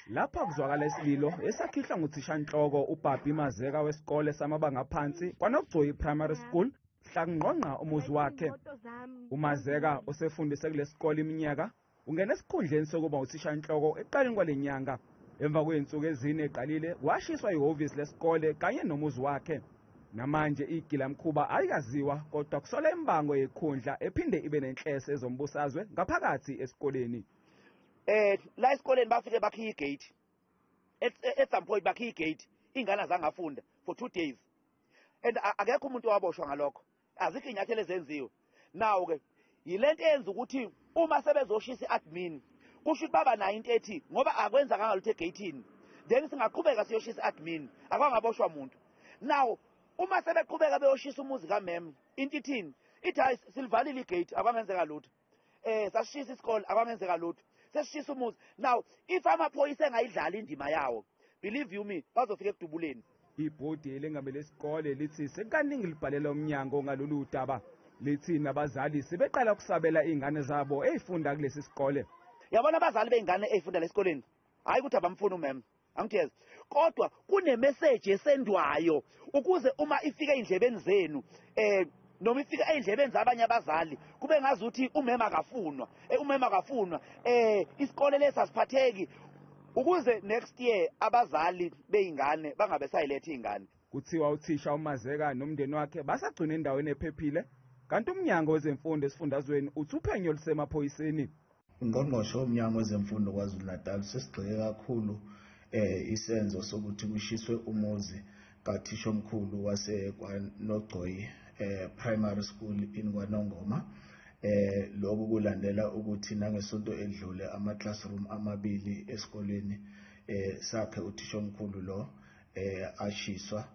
Lapha kuzwakala isililo esakhihla nguthishanhloko uBhabhi Mazeka wesikole samabanga aphansi KwaNongcoyi Primary School hlangqonqa umuzi wakhe. uMazeka osefundise kule sikole iminyaka ungena esikhundleni sokuba uthishanhloko eqaleni kwalenyanga. Emva kwezinsuku ezine eqalile washiswa ihhovisi lesikole kanye nomuzi wakhe. Namanje igilamkhuba ayikaziwa kodwa kusola imibango yezikhundla ephinde ibe nenhlese ezombusazwe ngaphakathi esikoleni. La esikoleni bafike bakhiya igate. At some point bakhiya igate. Ingane azangafunda for 2 days. And akekho umuntu waboshwa ngalokho. Azikho inyathelo ezenziwe. Now ke yilento eyenza ukuthi uma sebezoshisa admin kusho baba nayo into ethi ngoba akwenza kangalutho egateini then singaqhubeka siyoshisa admin akangaboshwa umuntu. Now uma sebeqhubeka beyoshisa umuzi kaMem into ithini ithi hayi silivalile igate akwangenzeka lutho. Sasishisa isikole akwangenzeka lutho. Sesishisa umuzi. Now if amaphoyisa engayidlala indima yawo believe you me bazofika ekudubuleni. Ibhodi elengabe lesikole lithi sekaningi libhalela umnyango ngalolu daba. Lithi nabazali sebeqala ukusabela izingane zabo ezifunda kulesi sikole. Yabona abazali beingane ezifunda lesikoleni hayi ukuthi abamfuna umem angithezi kodwa kune message esendwayo ukuze uma ifika endlebeni zenu noma ifika endlebeni zabanye abazali kube ngazuthi umema akafunwa umema akafunwa isikole lesasiphatheki ukuze next year abazali beingane bangabe sayilethe izingane. Kuthiwa uthisha uMazeka nomndeni wakhe basagcina endaweni ephephile kanti umnyango wezemfundo esifundazweni uthi uphenyo lusemaphoyiseni. Ungqongqoshe womnyango wezemfundo KwaZulu-Natal sesigxeke kakhulu isenzo sokuthi kushiswe umuzi kathisha omkhulu waseKwaNongcoyi Primary School in KwaNongoma. Lokhu kulandela ukuthi nangesonto edlule ama-classroom amabili esikoleni sakhe uthisha omkhulu lo ashiswa.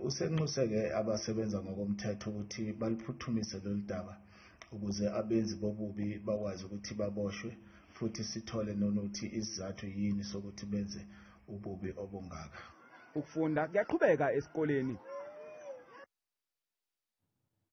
Usenxuse-ke abasebenza ngokomthetho ukuthi baliphuthumise lolu daba ukuze abenzi bobubi bakwazi ukuthi baboshwe futhi sithole nokuthi isizathu yini sokuthi benze ububi obungaka. Ukufunda kuyaqhubeka esikoleni.